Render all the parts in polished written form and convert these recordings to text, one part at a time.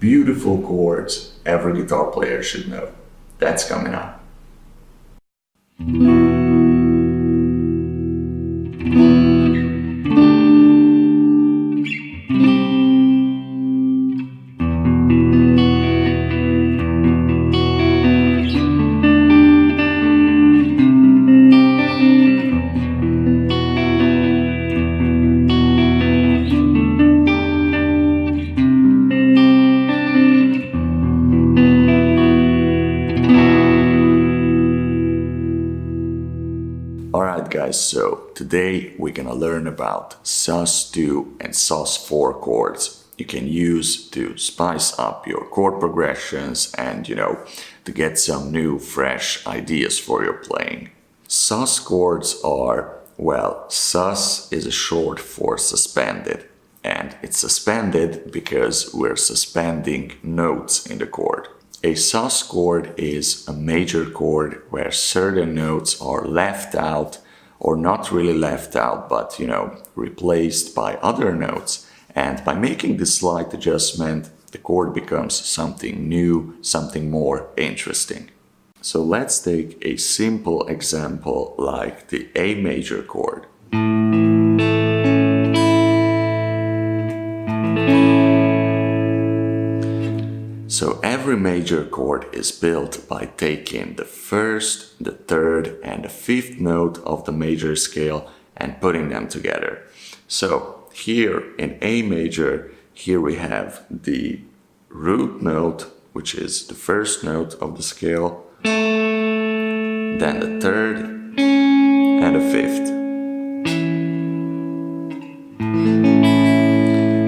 beautiful chords every guitar player should know. That's coming up. Alright guys, so today we're gonna learn about Sus2 and Sus4 chords you can use to spice up your chord progressions and, to get some new, fresh ideas for your playing. Sus chords are, well, sus is a short for suspended, and it's suspended because we're suspending notes in the chord. A sus chord is a major chord where certain notes are left out, or not really left out, but replaced by other notes. And by making this slight adjustment, the chord becomes something new, something more interesting. So let's take a simple example like the A major chord. So every major chord is built by taking the first, the third, and the fifth note of the major scale and putting them together. So here in A major, here we have the root note, which is the first note of the scale, then the third, and the fifth.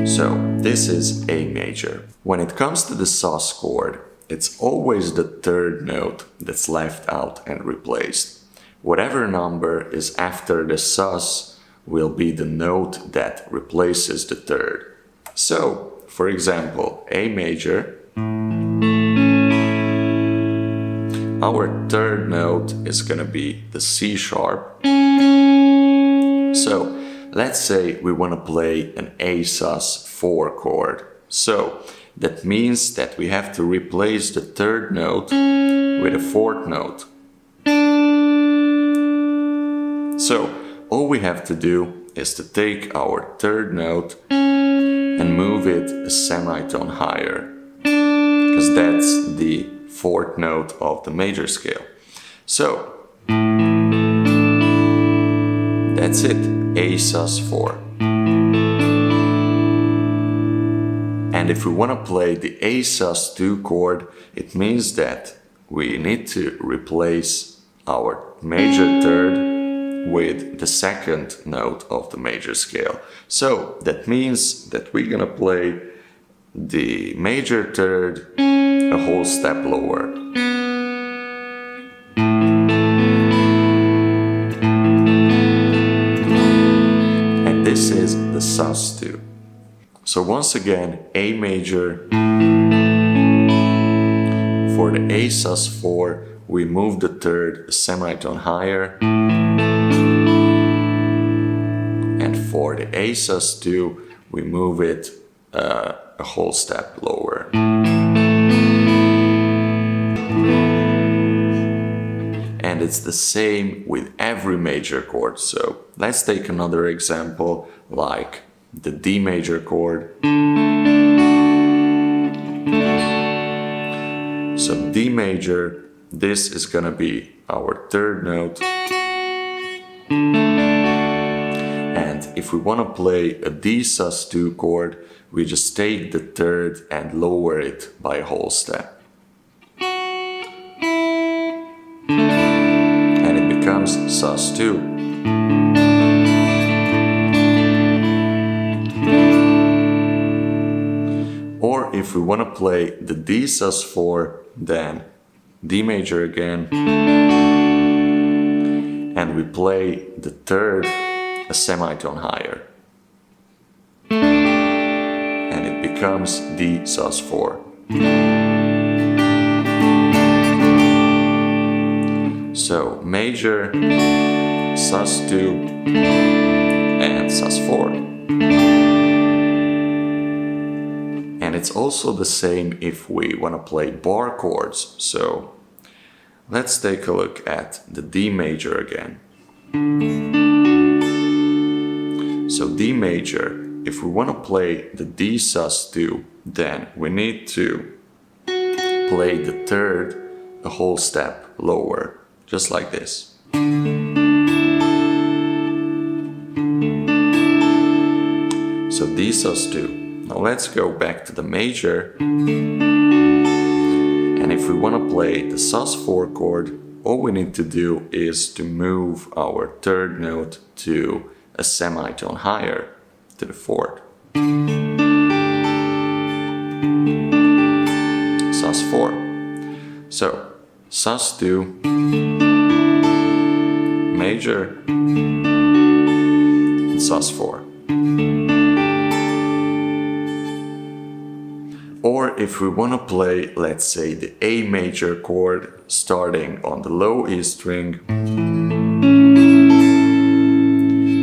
So this is A major. When it comes to the sus chord, it's always the third note that's left out and replaced. Whatever number is after the sus will be the note that replaces the third. So, for example, A major, our third note is gonna be the C sharp. So, let's say we want to play an A sus4 chord. So that means that we have to replace the third note with a fourth note. So all we have to do is to take our third note and move it a semitone higher, because that's the fourth note of the major scale. So that's it, A sus4. And if we want to play the A sus2 chord, it means that we need to replace our major third with the second note of the major scale. So that means that we're gonna play the major third a whole step lower. And this is the sus2. So once again, A major. For the A sus4, we move the third a semitone higher. And for the A sus2, we move it a whole step lower. And it's the same with every major chord. So let's take another example like the D major chord. So D major, this is gonna be our third note. And if we wanna play a D sus2 chord, we just take the third and lower it by a whole step. And it becomes sus2. Or if we want to play the D sus4, then D major again, and we play the third a semitone higher, and it becomes D sus4. So major, sus2, and sus4. And it's also the same if we want to play bar chords. So let's take a look at the D major again. So D major, if we want to play the D sus2, then we need to play the third a whole step lower, just like this. So D sus2. Now let's go back to the major. And if we want to play the sus4 chord, all we need to do is to move our third note to a semitone higher, to the fourth. Sus4. So, sus2, major, and sus4. Or if we want to play, let's say, the A major chord starting on the low E string,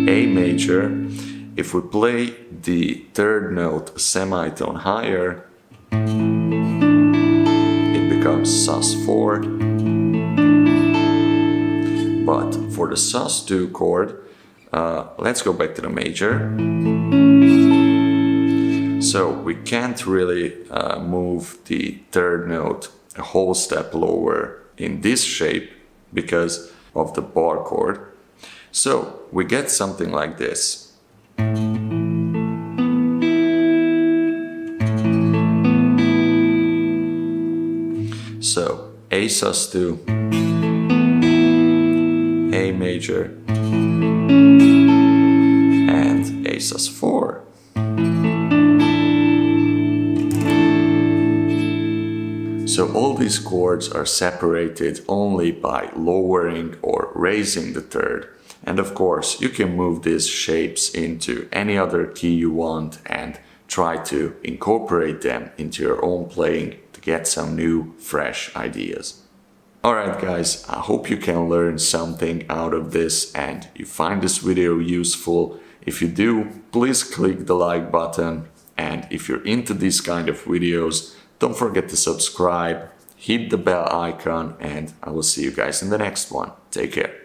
A major, if we play the third note a semitone higher, it becomes sus4. But for the sus2 chord, let's go back to the major. So we can't really move the third note a whole step lower in this shape because of the bar chord. So we get something like this. So A sus2, A major, and A sus4. So all these chords are separated only by lowering or raising the third. And of course, you can move these shapes into any other key you want and try to incorporate them into your own playing to get some new, fresh ideas. Alright guys, I hope you can learn something out of this and you find this video useful. If you do, please click the like button, and if you're into these kind of videos, don't forget to subscribe, hit the bell icon, and I will see you guys in the next one. Take care.